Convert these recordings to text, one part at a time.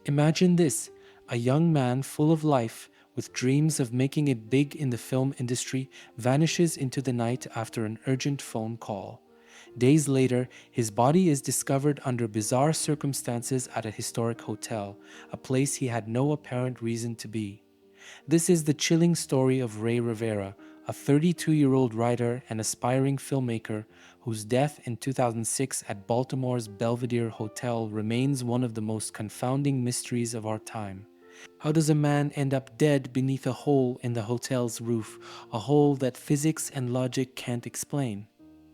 Imagine this: a young man full of life, with dreams of making it big in the film industry, vanishes into the night after an urgent phone call. Days later, his body is discovered under bizarre circumstances at a historic hotel, a place he had no apparent reason to be. This is the chilling story of Rey Rivera, a 32-year-old writer and aspiring filmmaker whose death in 2006 at Baltimore's Belvedere Hotel remains one of the most confounding mysteries of our time. How does a man end up dead beneath a hole in the hotel's roof, a hole that physics and logic can't explain?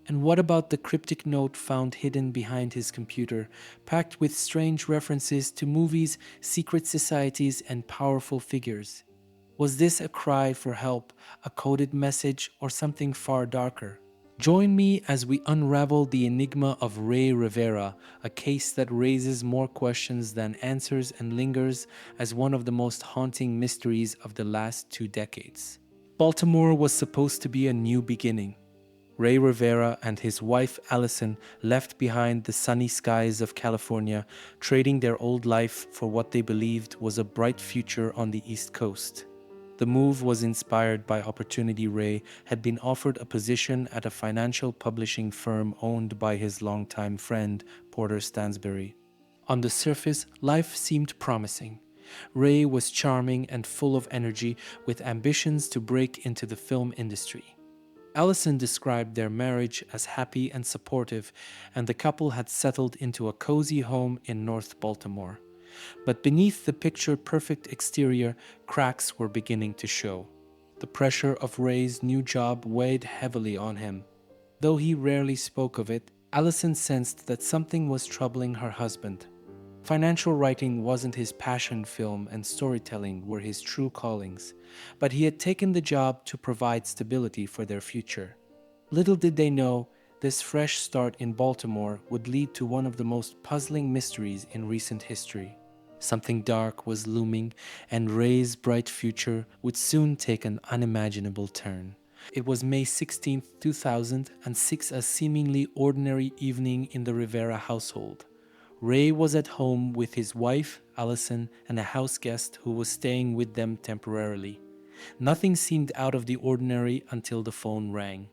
And what about the cryptic note found hidden behind his computer, packed with strange references to movies, secret societies, and powerful figures? Was this a cry for help, a coded message, or something far darker? Join me as we unravel the enigma of Rey Rivera, a case that raises more questions than answers and lingers as one of the most haunting mysteries of the last 2 decades. Baltimore was supposed to be a new beginning. Rey Rivera and his wife Allison left behind the sunny skies of California, trading their old life for what they believed was a bright future on the East Coast. The move was inspired by opportunity. Rey had been offered a position at a financial publishing firm owned by his longtime friend, Porter Stansberry. On the surface, life seemed promising. Rey was charming and full of energy, with ambitions to break into the film industry. Allison described their marriage as happy and supportive, and the couple had settled into a cozy home in North Baltimore. But beneath the picture-perfect exterior, cracks were beginning to show. The pressure of Rey's new job weighed heavily on him. Though he rarely spoke of it, Allison sensed that something was troubling her husband. Financial writing wasn't his passion, film and storytelling were his true callings, but he had taken the job to provide stability for their future. Little did they know, this fresh start in Baltimore would lead to one of the most puzzling mysteries in recent history. Something dark was looming, and Rey's bright future would soon take an unimaginable turn. It was May 16, 2006, a seemingly ordinary evening in the Rivera household. Rey was at home with his wife, Allison, and a house guest who was staying with them temporarily. Nothing seemed out of the ordinary until the phone rang.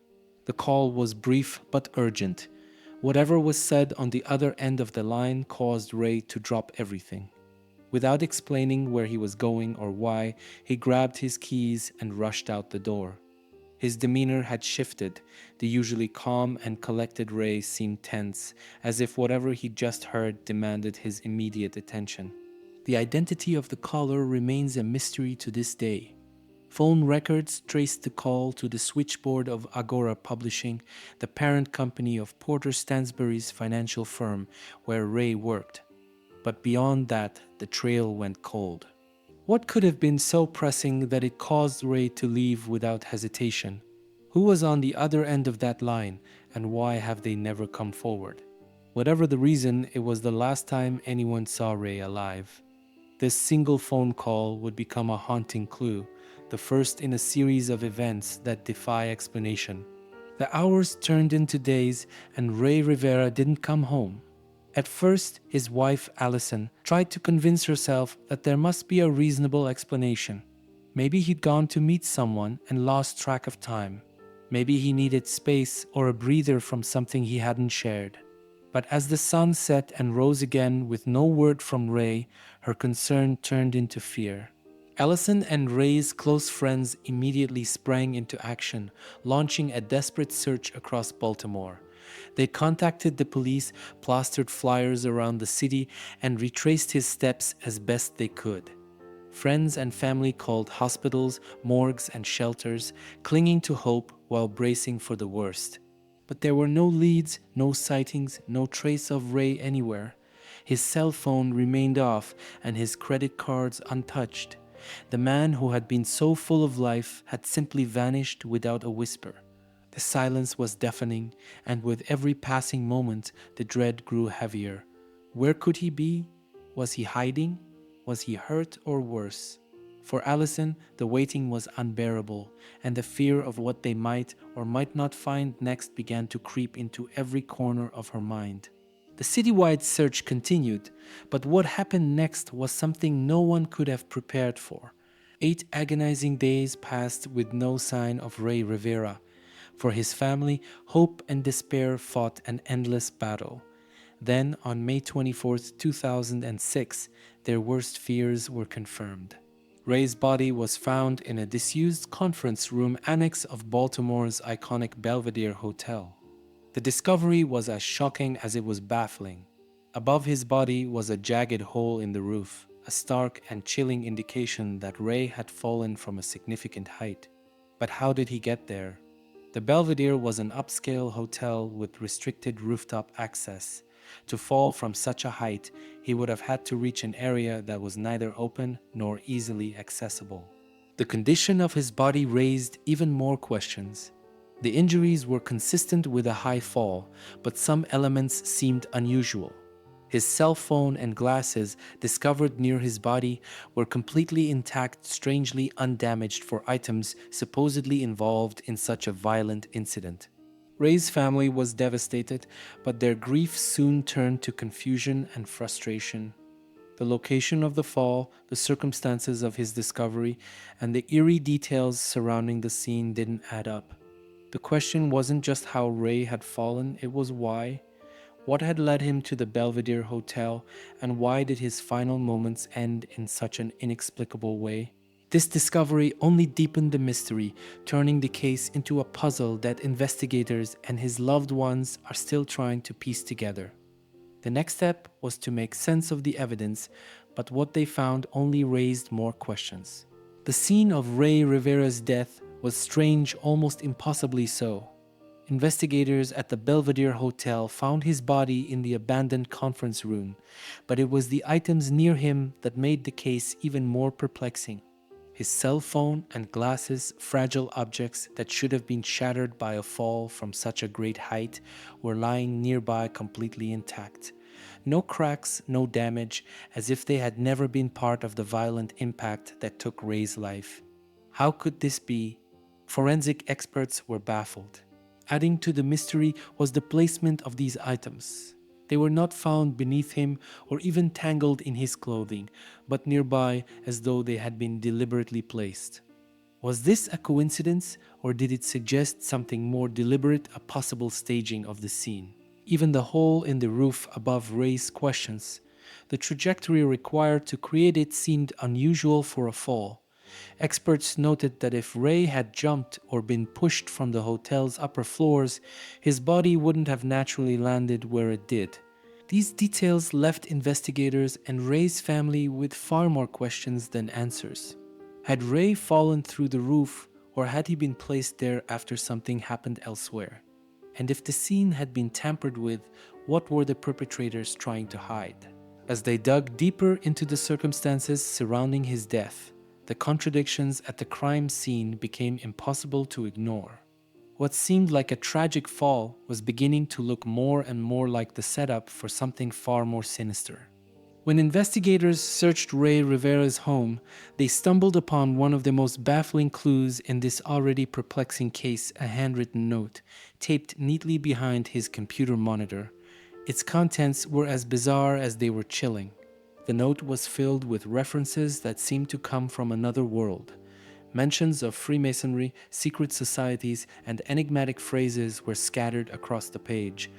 The call was brief but urgent. Whatever was said on the other end of the line caused Rey to drop everything. Without explaining where he was going or why, he grabbed his keys and rushed out the door. His demeanor had shifted. The usually calm and collected Rey seemed tense, as if whatever he just heard demanded his immediate attention. The identity of the caller remains a mystery to this day. Phone records traced the call to the switchboard of Agora Publishing, the parent company of Porter Stansberry's financial firm, where Rey worked. But beyond that, the trail went cold. What could have been so pressing that it caused Rey to leave without hesitation? Who was on the other end of that line, and why have they never come forward? Whatever the reason, it was the last time anyone saw Rey alive. This single phone call would become a haunting clue, the first in a series of events that defy explanation. The hours turned into days, and Rey Rivera didn't come home. At first, his wife, Allison, tried to convince herself that there must be a reasonable explanation. Maybe he'd gone to meet someone and lost track of time. Maybe he needed space or a breather from something he hadn't shared. But as the sun set and rose again with no word from Rey, her concern turned into fear. Allison and Rey's close friends immediately sprang into action, launching a desperate search across Baltimore. They contacted the police, plastered flyers around the city, and retraced his steps as best they could. Friends and family called hospitals, morgues, and shelters, clinging to hope while bracing for the worst. But there were no leads, no sightings, no trace of Rey anywhere. His cell phone remained off and his credit cards untouched. The man who had been so full of life had simply vanished without a whisper. The silence was deafening, and with every passing moment, the dread grew heavier. Where could he be? Was he hiding? Was he hurt or worse? For Allison, the waiting was unbearable, and the fear of what they might or might not find next began to creep into every corner of her mind. The citywide search continued, but what happened next was something no one could have prepared for. 8 agonizing days passed with no sign of Rey Rivera. For his family, hope and despair fought an endless battle. Then, on May 24th, 2006, their worst fears were confirmed. Ray's body was found in a disused conference room annex of Baltimore's iconic Belvedere Hotel. The discovery was as shocking as it was baffling. Above his body was a jagged hole in the roof, a stark and chilling indication that Ray had fallen from a significant height. But how did he get there? The Belvedere was an upscale hotel with restricted rooftop access. To fall from such a height, he would have had to reach an area that was neither open nor easily accessible. The condition of his body raised even more questions. The injuries were consistent with a high fall, but some elements seemed unusual. His cell phone and glasses, discovered near his body, were completely intact, strangely undamaged for items supposedly involved in such a violent incident. Ray's family was devastated, but their grief soon turned to confusion and frustration. The location of the fall, the circumstances of his discovery, and the eerie details surrounding the scene didn't add up. The question wasn't just how Ray had fallen, it was why. What had led him to the Belvedere Hotel, and why did his final moments end in such an inexplicable way? This discovery only deepened the mystery, turning the case into a puzzle that investigators and his loved ones are still trying to piece together. The next step was to make sense of the evidence, but what they found only raised more questions. The scene of Rey Rivera's death was strange, almost impossibly so. Investigators at the Belvedere Hotel found his body in the abandoned conference room, but it was the items near him that made the case even more perplexing. His cell phone and glasses, fragile objects that should have been shattered by a fall from such a great height, were lying nearby completely intact. No cracks, no damage, as if they had never been part of the violent impact that took Ray's life. How could this be? Forensic experts were baffled. Adding to the mystery was the placement of these items. They were not found beneath him or even tangled in his clothing, but nearby as though they had been deliberately placed. Was this a coincidence, or did it suggest something more deliberate, a possible staging of the scene? Even the hole in the roof above raised questions. The trajectory required to create it seemed unusual for a fall. Experts noted that if Ray had jumped or been pushed from the hotel's upper floors, his body wouldn't have naturally landed where it did. These details left investigators and Ray's family with far more questions than answers. Had Ray fallen through the roof, or had he been placed there after something happened elsewhere? And if the scene had been tampered with, what were the perpetrators trying to hide? As they dug deeper into the circumstances surrounding his death, the contradictions at the crime scene became impossible to ignore. What seemed like a tragic fall was beginning to look more and more like the setup for something far more sinister. When investigators searched Rey Rivera's home, they stumbled upon one of the most baffling clues in this already perplexing case, a handwritten note, taped neatly behind his computer monitor. Its contents were as bizarre as they were chilling. The note was filled with references that seemed to come from another world. Mentions of Freemasonry, secret societies, and enigmatic phrases were scattered across the page.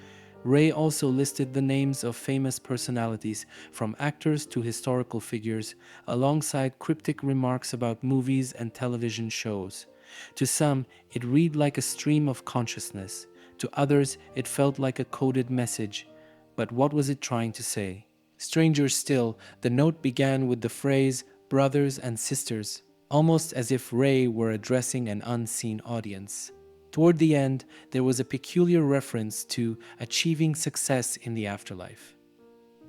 Ray also listed the names of famous personalities, from actors to historical figures, alongside cryptic remarks about movies and television shows. To some, it read like a stream of consciousness. To others, it felt like a coded message. But what was it trying to say? Stranger still, the note began with the phrase, "brothers and sisters," almost as if Ray were addressing an unseen audience. Toward the end, there was a peculiar reference to achieving success in the afterlife.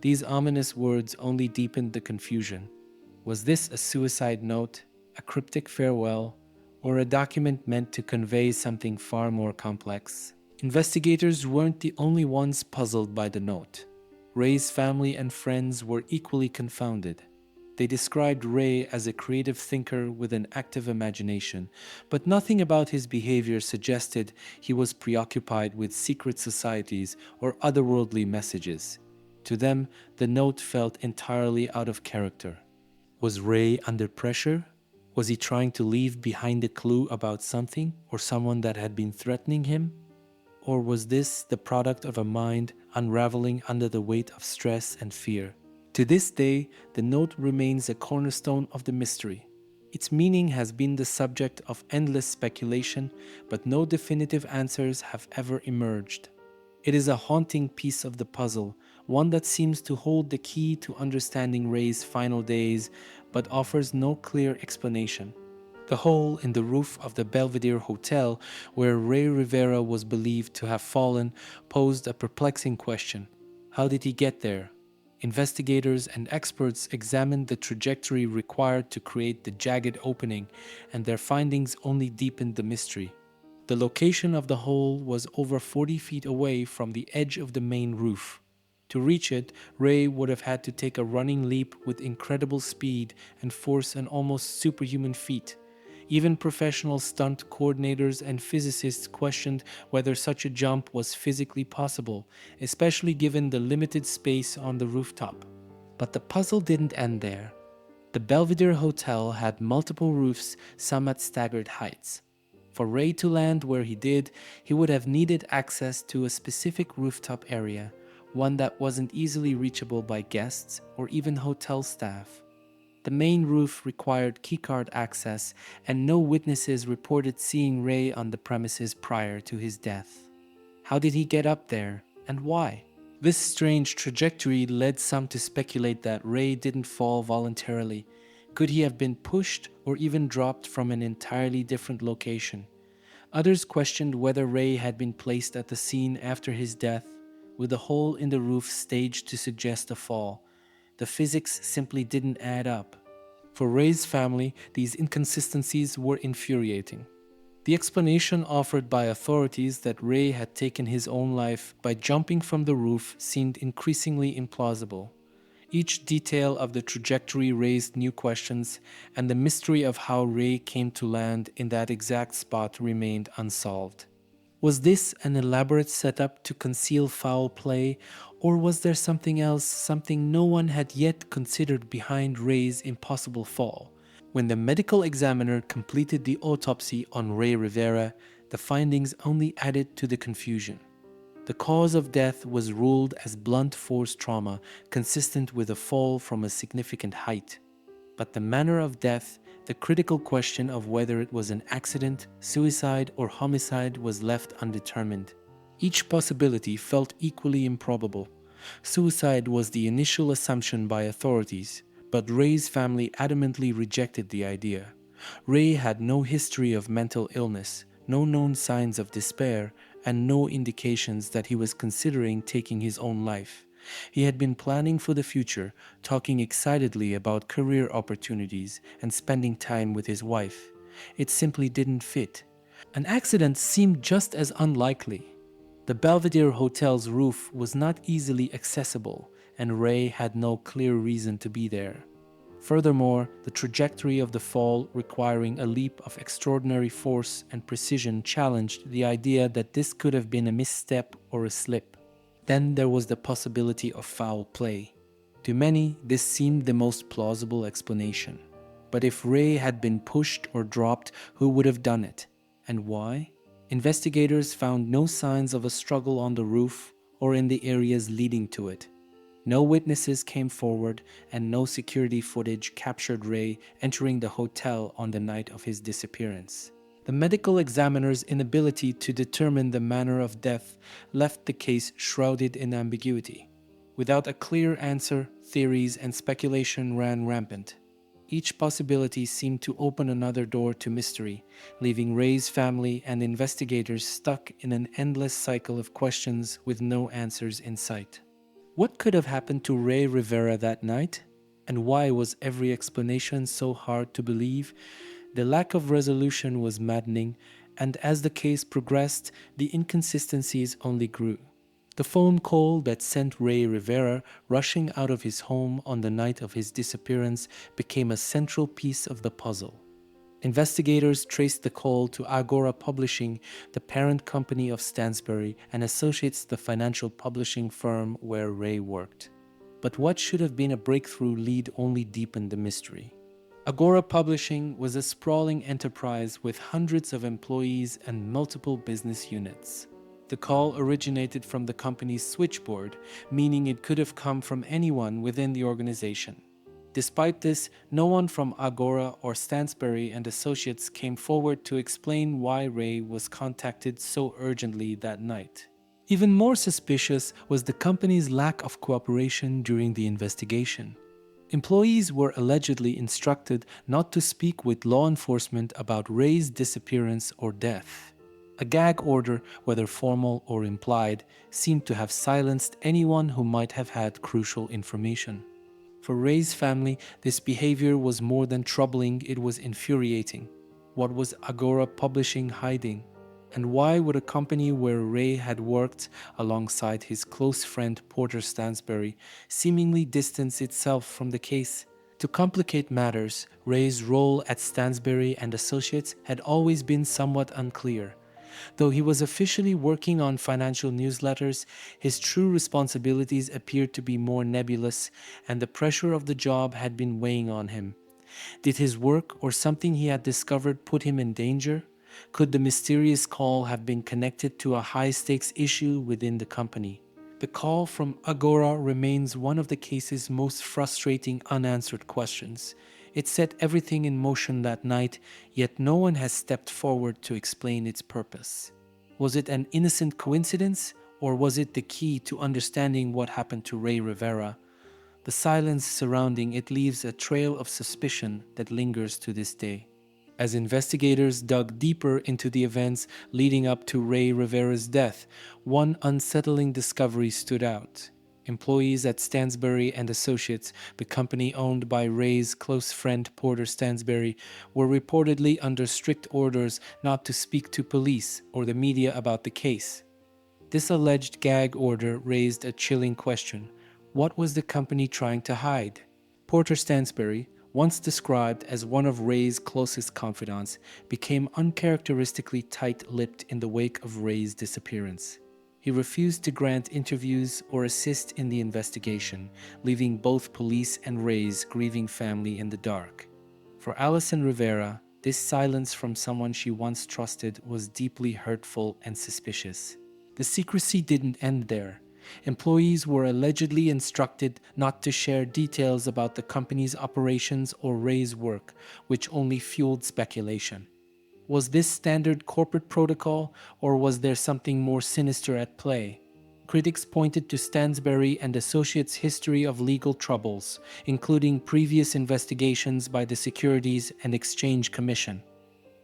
These ominous words only deepened the confusion. Was this a suicide note, a cryptic farewell, or a document meant to convey something far more complex? Investigators weren't the only ones puzzled by the note. Ray's family and friends were equally confounded. They described Rey as a creative thinker with an active imagination, but nothing about his behavior suggested he was preoccupied with secret societies or otherworldly messages. To them, the note felt entirely out of character. Was Rey under pressure? Was he trying to leave behind a clue about something or someone that had been threatening him? Or was this the product of a mind unraveling under the weight of stress and fear? To this day, the note remains a cornerstone of the mystery. Its meaning has been the subject of endless speculation, but no definitive answers have ever emerged. It is a haunting piece of the puzzle, one that seems to hold the key to understanding Rey's final days, but offers no clear explanation. The hole in the roof of the Belvedere Hotel, where Rey Rivera was believed to have fallen, posed a perplexing question. How did he get there? Investigators and experts examined the trajectory required to create the jagged opening, and their findings only deepened the mystery. The location of the hole was over 40 feet away from the edge of the main roof. To reach it, Rey would have had to take a running leap with incredible speed and force an almost superhuman feat. Even professional stunt coordinators and physicists questioned whether such a jump was physically possible, especially given the limited space on the rooftop. But the puzzle didn't end there. The Belvedere Hotel had multiple roofs, some at staggered heights. For Rey to land where he did, he would have needed access to a specific rooftop area, one that wasn't easily reachable by guests or even hotel staff. The main roof required keycard access, and no witnesses reported seeing Rey on the premises prior to his death. How did he get up there, and why? This strange trajectory led some to speculate that Rey didn't fall voluntarily. Could he have been pushed or even dropped from an entirely different location? Others questioned whether Rey had been placed at the scene after his death, with a hole in the roof staged to suggest a fall. The physics simply didn't add up. For Rey's family, these inconsistencies were infuriating. The explanation offered by authorities that Rey had taken his own life by jumping from the roof seemed increasingly implausible. Each detail of the trajectory raised new questions, and the mystery of how Rey came to land in that exact spot remained unsolved. Was this an elaborate setup to conceal foul play, or was there something else, something no one had yet considered behind Rey's impossible fall? When the medical examiner completed the autopsy on Rey Rivera, the findings only added to the confusion. The cause of death was ruled as blunt force trauma, consistent with a fall from a significant height. But the manner of death, the critical question of whether it was an accident, suicide, or homicide was left undetermined. Each possibility felt equally improbable. Suicide was the initial assumption by authorities, but Rey's family adamantly rejected the idea. Rey had no history of mental illness, no known signs of despair, and no indications that he was considering taking his own life. He had been planning for the future, talking excitedly about career opportunities and spending time with his wife. It simply didn't fit. An accident seemed just as unlikely. The Belvedere Hotel's roof was not easily accessible, and Rey had no clear reason to be there. Furthermore, the trajectory of the fall, requiring a leap of extraordinary force and precision, challenged the idea that this could have been a misstep or a slip. Then there was the possibility of foul play. To many, this seemed the most plausible explanation. But if Rey had been pushed or dropped, who would have done it? And why? Investigators found no signs of a struggle on the roof or in the areas leading to it. No witnesses came forward, and no security footage captured Rey entering the hotel on the night of his disappearance. The medical examiner's inability to determine the manner of death left the case shrouded in ambiguity. Without a clear answer, theories and speculation ran rampant. Each possibility seemed to open another door to mystery, leaving Rey's family and investigators stuck in an endless cycle of questions with no answers in sight. What could have happened to Rey Rivera that night? And why was every explanation so hard to believe? The lack of resolution was maddening, and as the case progressed, the inconsistencies only grew. The phone call that sent Rey Rivera rushing out of his home on the night of his disappearance became a central piece of the puzzle. Investigators traced the call to Agora Publishing, the parent company of Stansberry and Associates, the financial publishing firm where Ray worked. But what should have been a breakthrough lead only deepened the mystery. Agora Publishing was a sprawling enterprise with hundreds of employees and multiple business units. The call originated from the company's switchboard, meaning it could have come from anyone within the organization. Despite this, no one from Agora or Stansberry and Associates came forward to explain why Ray was contacted so urgently that night. Even more suspicious was the company's lack of cooperation during the investigation. Employees were allegedly instructed not to speak with law enforcement about Ray's disappearance or death. A gag order, whether formal or implied, seemed to have silenced anyone who might have had crucial information. For Ray's family, this behavior was more than troubling, it was infuriating. What was Agora Publishing hiding? And why would a company where Ray had worked alongside his close friend Porter Stansberry seemingly distance itself from the case? To complicate matters, Ray's role at Stansberry and Associates had always been somewhat unclear. Though he was officially working on financial newsletters, his true responsibilities appeared to be more nebulous, and the pressure of the job had been weighing on him. Did his work or something he had discovered put him in danger? Could the mysterious call have been connected to a high-stakes issue within the company? The call from Agora remains one of the case's most frustrating unanswered questions. It set everything in motion that night, yet no one has stepped forward to explain its purpose. Was it an innocent coincidence, or was it the key to understanding what happened to Rey Rivera? The silence surrounding it leaves a trail of suspicion that lingers to this day. As investigators dug deeper into the events leading up to Rey Rivera's death, one unsettling discovery stood out. Employees at Stansberry and Associates, the company owned by Ray's close friend Porter Stansberry, were reportedly under strict orders not to speak to police or the media about the case. This alleged gag order raised a chilling question. What was the company trying to hide? Porter Stansberry, once described as one of Ray's closest confidants, became uncharacteristically tight-lipped in the wake of Ray's disappearance. He refused to grant interviews or assist in the investigation, leaving both police and Ray's grieving family in the dark. For Alison Rivera, this silence from someone she once trusted was deeply hurtful and suspicious. The secrecy didn't end there. Employees were allegedly instructed not to share details about the company's operations or Ray's work, which only fueled speculation. Was this standard corporate protocol, or was there something more sinister at play? Critics pointed to Stansberry and Associates' history of legal troubles, including previous investigations by the Securities and Exchange Commission.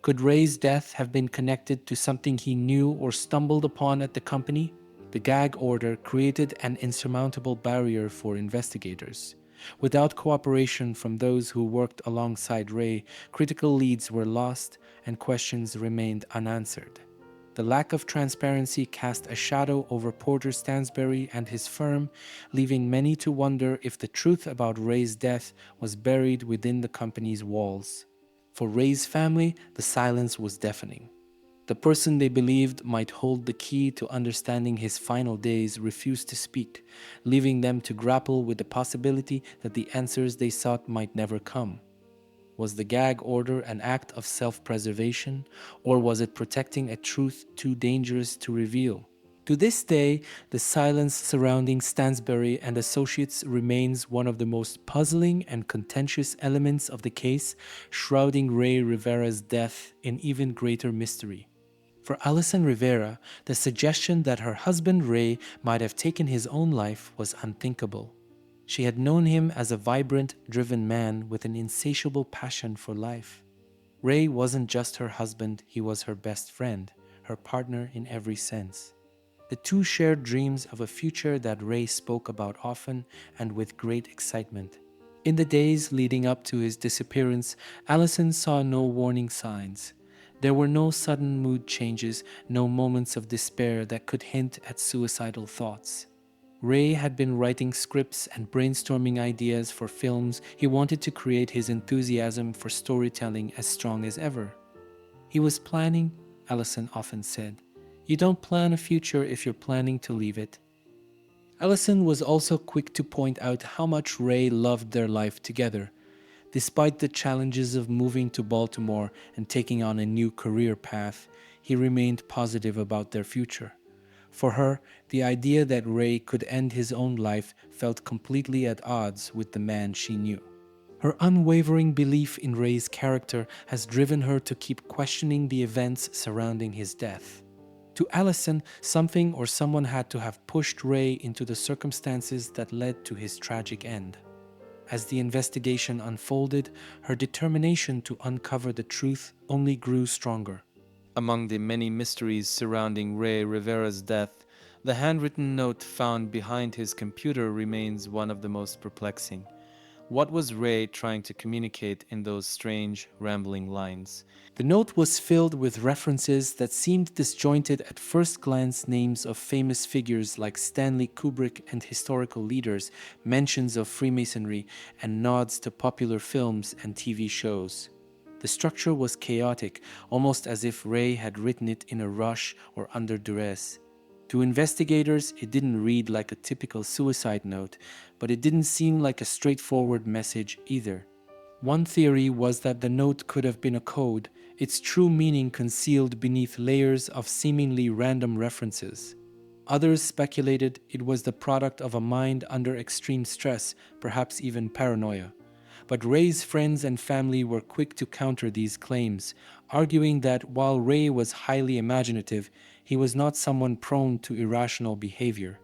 Could Ray's death have been connected to something he knew or stumbled upon at the company? The gag order created an insurmountable barrier for investigators. Without cooperation from those who worked alongside Ray, critical leads were lost and questions remained unanswered. The lack of transparency cast a shadow over Porter Stansberry and his firm, leaving many to wonder if the truth about Ray's death was buried within the company's walls. For Ray's family, the silence was deafening. The person they believed might hold the key to understanding his final days refused to speak, leaving them to grapple with the possibility that the answers they sought might never come. Was the gag order an act of self-preservation, or was it protecting a truth too dangerous to reveal? To this day, the silence surrounding Stansberry and Associates remains one of the most puzzling and contentious elements of the case, shrouding Rey Rivera's death in even greater mystery. For Alison Rivera, the suggestion that her husband Ray might have taken his own life was unthinkable. She had known him as a vibrant, driven man with an insatiable passion for life. Ray wasn't just her husband, he was her best friend, her partner in every sense. The two shared dreams of a future that Ray spoke about often and with great excitement. In the days leading up to his disappearance, Alison saw no warning signs. There were no sudden mood changes, no moments of despair that could hint at suicidal thoughts. Ray had been writing scripts and brainstorming ideas for films. He wanted to create his enthusiasm for storytelling as strong as ever. He was planning, Allison often said. You don't plan a future if you're planning to leave it. Allison was also quick to point out how much Ray loved their life together. Despite the challenges of moving to Baltimore and taking on a new career path, he remained positive about their future. For her, the idea that Ray could end his own life felt completely at odds with the man she knew. Her unwavering belief in Ray's character has driven her to keep questioning the events surrounding his death. To Allison, something or someone had to have pushed Ray into the circumstances that led to his tragic end. As the investigation unfolded, her determination to uncover the truth only grew stronger. Among the many mysteries surrounding Rey Rivera's death, the handwritten note found behind his computer remains one of the most perplexing. What was Ray trying to communicate in those strange, rambling lines? The note was filled with references that seemed disjointed at first glance, names of famous figures like Stanley Kubrick and historical leaders, mentions of Freemasonry, and nods to popular films and TV shows. The structure was chaotic, almost as if Ray had written it in a rush or under duress. To investigators, it didn't read like a typical suicide note, but it didn't seem like a straightforward message either. One theory was that the note could have been a code, its true meaning concealed beneath layers of seemingly random references. Others speculated it was the product of a mind under extreme stress, perhaps even paranoia. But Ray's friends and family were quick to counter these claims, arguing that while Ray was highly imaginative, he was not someone prone to irrational behavior.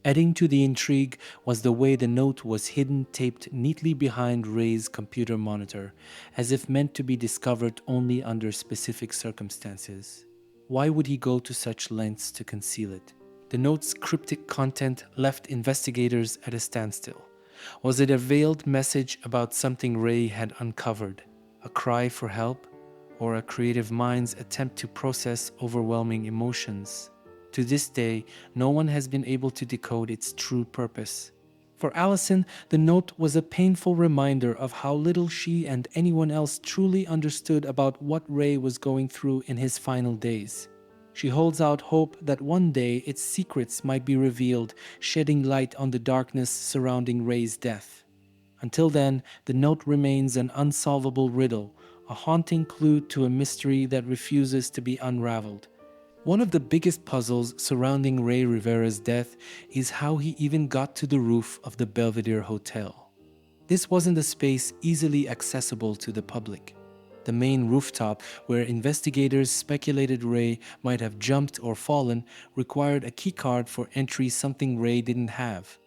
Adding to the intrigue was the way the note was hidden, taped neatly behind Ray's computer monitor, as if meant to be discovered only under specific circumstances. Why would he go to such lengths to conceal it? The note's cryptic content left investigators at a standstill. Was it a veiled message about something Ray had uncovered, a cry for help, or a creative mind's attempt to process overwhelming emotions? To this day, no one has been able to decode its true purpose. For Allison, the note was a painful reminder of how little she and anyone else truly understood about what Ray was going through in his final days. She holds out hope that one day its secrets might be revealed, shedding light on the darkness surrounding Ray's death. Until then, the note remains an unsolvable riddle, a haunting clue to a mystery that refuses to be unraveled. One of the biggest puzzles surrounding Rey Rivera's death is how he even got to the roof of the Belvedere Hotel. This wasn't a space easily accessible to the public. The main rooftop, where investigators speculated Ray might have jumped or fallen, required a keycard for entry, something Ray didn't have,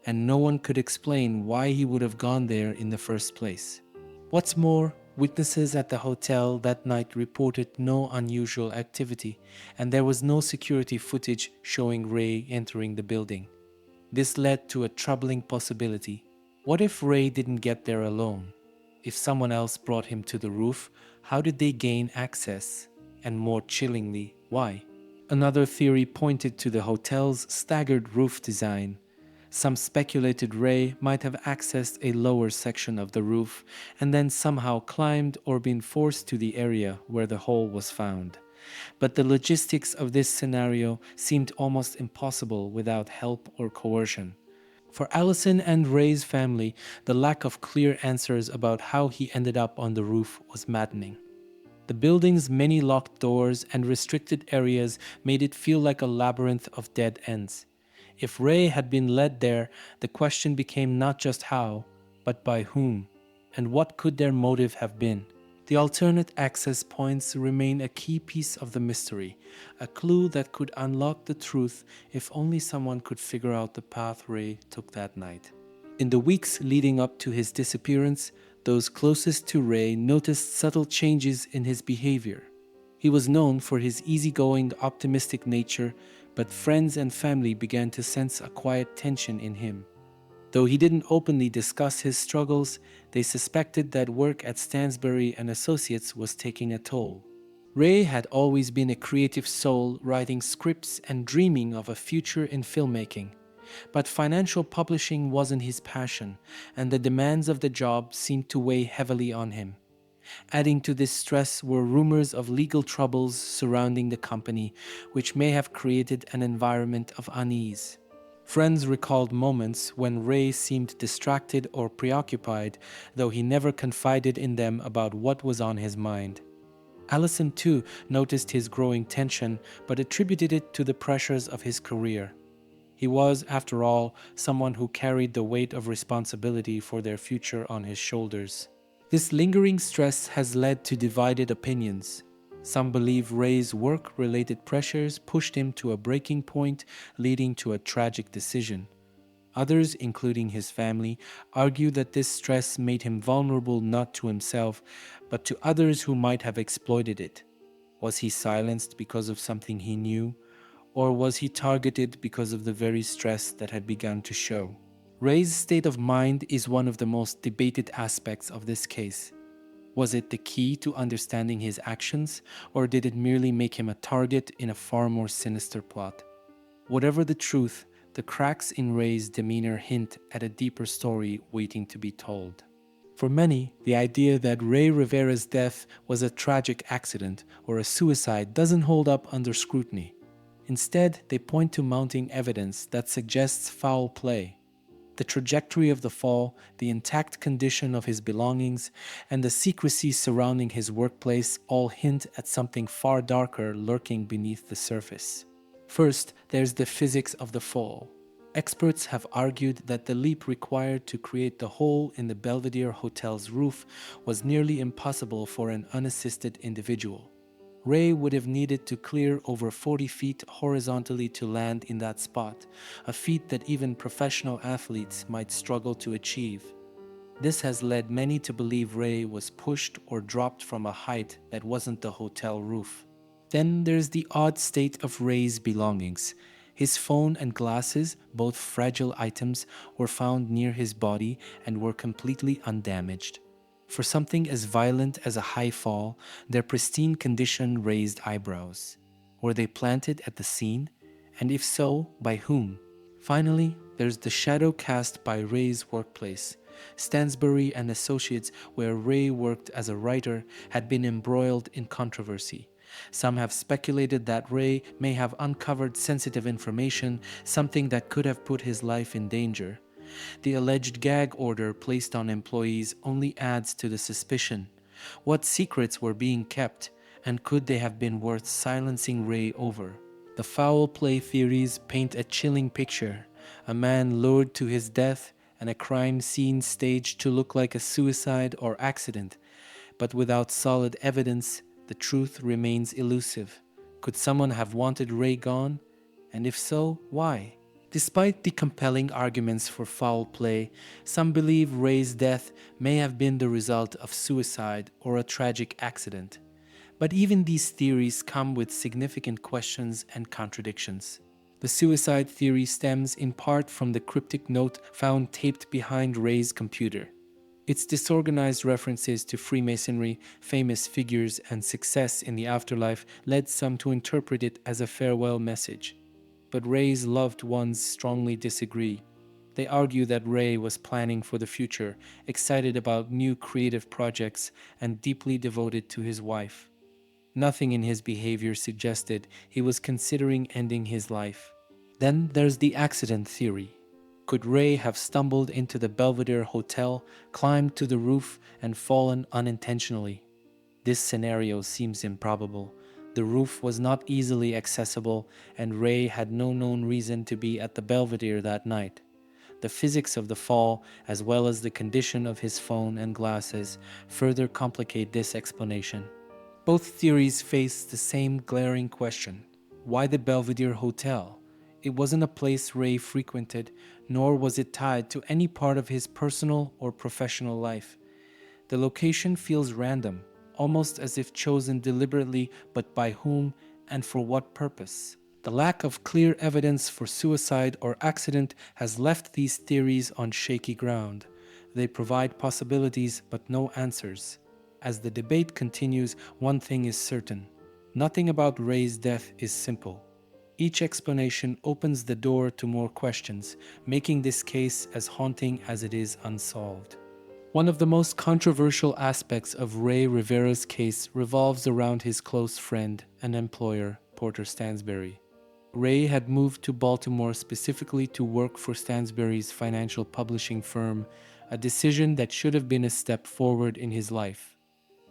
and no one could explain why he would have gone there in the first place. What's more, witnesses at the hotel that night reported no unusual activity, and there was no security footage showing Ray entering the building. This led to a troubling possibility. What if Ray didn't get there alone? If someone else brought him to the roof, how did they gain access? And more chillingly, why? Another theory pointed to the hotel's staggered roof design. Some speculated Ray might have accessed a lower section of the roof and then somehow climbed or been forced to the area where the hole was found. But the logistics of this scenario seemed almost impossible without help or coercion. For Allison and Ray's family, the lack of clear answers about how he ended up on the roof was maddening. The building's many locked doors and restricted areas made it feel like a labyrinth of dead ends. If Ray had been led there, the question became not just how, but by whom, and what could their motive have been. The alternate access points remain a key piece of the mystery, a clue that could unlock the truth if only someone could figure out the path Ray took that night. In the weeks leading up to his disappearance, those closest to Ray noticed subtle changes in his behavior. He was known for his easygoing, optimistic nature, but friends and family began to sense a quiet tension in him. Though he didn't openly discuss his struggles, they suspected that work at Stansbury and Associates was taking a toll. Ray had always been a creative soul, writing scripts and dreaming of a future in filmmaking. But financial publishing wasn't his passion, and the demands of the job seemed to weigh heavily on him. Adding to this stress were rumors of legal troubles surrounding the company, which may have created an environment of unease. Friends recalled moments when Ray seemed distracted or preoccupied, though he never confided in them about what was on his mind. Allison, too, noticed his growing tension, but attributed it to the pressures of his career. He was, after all, someone who carried the weight of responsibility for their future on his shoulders. This lingering stress has led to divided opinions. Some believe Ray's work-related pressures pushed him to a breaking point, leading to a tragic decision. Others, including his family, argue that this stress made him vulnerable not to himself, but to others who might have exploited it. Was he silenced because of something he knew, or was he targeted because of the very stress that had begun to show? Ray's state of mind is one of the most debated aspects of this case. Was it the key to understanding his actions, or did it merely make him a target in a far more sinister plot? Whatever the truth, the cracks in Ray's demeanor hint at a deeper story waiting to be told. For many, the idea that Rey Rivera's death was a tragic accident or a suicide doesn't hold up under scrutiny. Instead, they point to mounting evidence that suggests foul play. The trajectory of the fall, the intact condition of his belongings, and the secrecy surrounding his workplace all hint at something far darker lurking beneath the surface. First, there's the physics of the fall. Experts have argued that the leap required to create the hole in the Belvedere Hotel's roof was nearly impossible for an unassisted individual. Ray would have needed to clear over 40 feet horizontally to land in that spot, a feat that even professional athletes might struggle to achieve. This has led many to believe Ray was pushed or dropped from a height that wasn't the hotel roof. Then there's the odd state of Ray's belongings. His phone and glasses, both fragile items, were found near his body and were completely undamaged. For something as violent as a high fall, their pristine condition raised eyebrows. Were they planted at the scene? And if so, by whom? Finally, there's the shadow cast by Ray's workplace. Stansbury and Associates, where Ray worked as a writer, had been embroiled in controversy. Some have speculated that Ray may have uncovered sensitive information, something that could have put his life in danger. The alleged gag order placed on employees only adds to the suspicion. What secrets were being kept, and could they have been worth silencing Ray over? The foul play theories paint a chilling picture. A man lured to his death and a crime scene staged to look like a suicide or accident. But without solid evidence, the truth remains elusive. Could someone have wanted Ray gone? And if so, why? Despite the compelling arguments for foul play, some believe Ray's death may have been the result of suicide or a tragic accident. But even these theories come with significant questions and contradictions. The suicide theory stems in part from the cryptic note found taped behind Ray's computer. Its disorganized references to Freemasonry, famous figures, and success in the afterlife led some to interpret it as a farewell message. But Ray's loved ones strongly disagree. They argue that Ray was planning for the future, excited about new creative projects, and deeply devoted to his wife. Nothing in his behavior suggested he was considering ending his life. Then there's the accident theory. Could Ray have stumbled into the Belvedere Hotel, climbed to the roof, and fallen unintentionally? This scenario seems improbable. The roof was not easily accessible, and Ray had no known reason to be at the Belvedere that night. The physics of the fall, as well as the condition of his phone and glasses, further complicate this explanation. Both theories face the same glaring question. Why the Belvedere Hotel? It wasn't a place Ray frequented, nor was it tied to any part of his personal or professional life. The location feels random, almost as if chosen deliberately, but by whom and for what purpose? The lack of clear evidence for suicide or accident has left these theories on shaky ground. They provide possibilities but no answers. As the debate continues, one thing is certain. Nothing about Ray's death is simple. Each explanation opens the door to more questions, making this case as haunting as it is unsolved. One of the most controversial aspects of Rey Rivera's case revolves around his close friend and employer, Porter Stansberry. Rey had moved to Baltimore specifically to work for Stansberry's financial publishing firm, a decision that should have been a step forward in his life.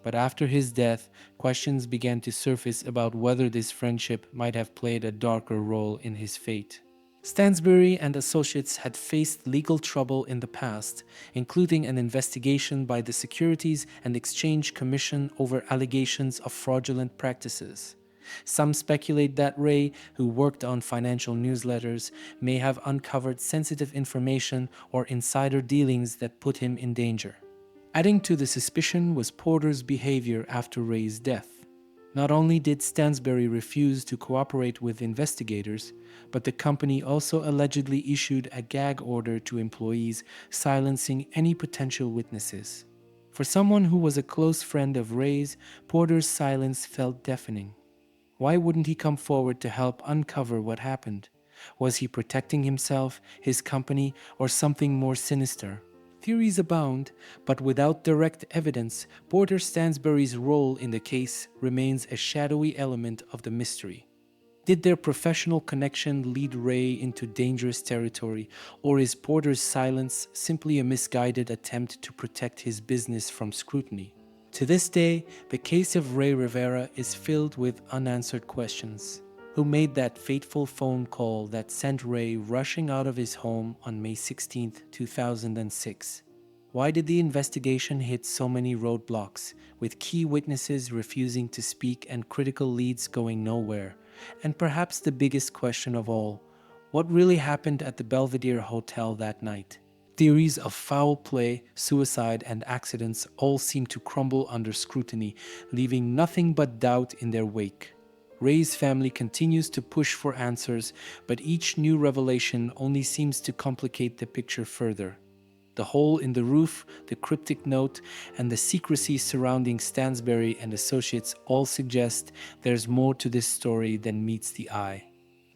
But after his death, questions began to surface about whether this friendship might have played a darker role in his fate. Stansbury and associates had faced legal trouble in the past, including an investigation by the Securities and Exchange Commission over allegations of fraudulent practices. Some speculate that Rey, who worked on financial newsletters, may have uncovered sensitive information or insider dealings that put him in danger. Adding to the suspicion was Porter's behavior after Ray's death. Not only did Stansberry refuse to cooperate with investigators, but the company also allegedly issued a gag order to employees, silencing any potential witnesses. For someone who was a close friend of Ray's, Porter's silence felt deafening. Why wouldn't he come forward to help uncover what happened? Was he protecting himself, his company, or something more sinister? Theories abound, but without direct evidence, Porter Stansberry's role in the case remains a shadowy element of the mystery. Did their professional connection lead Rey into dangerous territory, or is Porter's silence simply a misguided attempt to protect his business from scrutiny? To this day, the case of Rey Rivera is filled with unanswered questions. Who made that fateful phone call that sent Rey rushing out of his home on May 16, 2006? Why did the investigation hit so many roadblocks, with key witnesses refusing to speak and critical leads going nowhere? And perhaps the biggest question of all, what really happened at the Belvedere Hotel that night? Theories of foul play, suicide, and accidents all seem to crumble under scrutiny, leaving nothing but doubt in their wake. Rey's family continues to push for answers, but each new revelation only seems to complicate the picture further. The hole in the roof, the cryptic note, and the secrecy surrounding Stansberry and associates all suggest there's more to this story than meets the eye.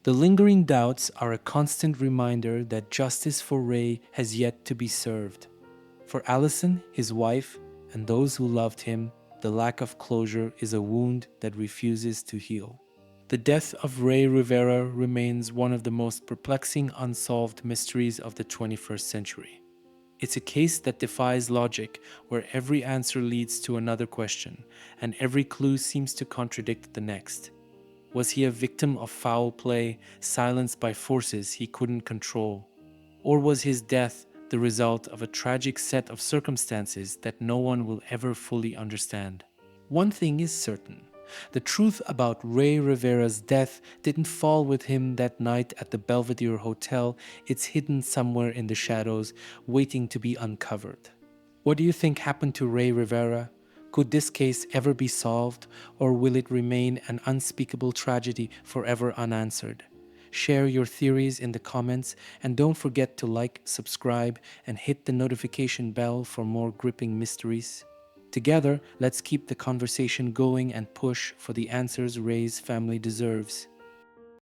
The lingering doubts are a constant reminder that justice for Rey has yet to be served. For Allison, his wife, and those who loved him, the lack of closure is a wound that refuses to heal. The death of Rey Rivera remains one of the most perplexing unsolved mysteries of the 21st century. It's a case that defies logic, where every answer leads to another question, and every clue seems to contradict the next. Was he a victim of foul play, silenced by forces he couldn't control? Or was his death the result of a tragic set of circumstances that no one will ever fully understand? One thing is certain. The truth about Rey Rivera's death didn't fall with him that night at the Belvedere Hotel. It's hidden somewhere in the shadows, waiting to be uncovered. What do you think happened to Rey Rivera? Could this case ever be solved, or will it remain an unspeakable tragedy forever unanswered? Share your theories in the comments, and don't forget to like, subscribe, and hit the notification bell for more gripping mysteries. Together, let's keep the conversation going and push for the answers Rey's family deserves.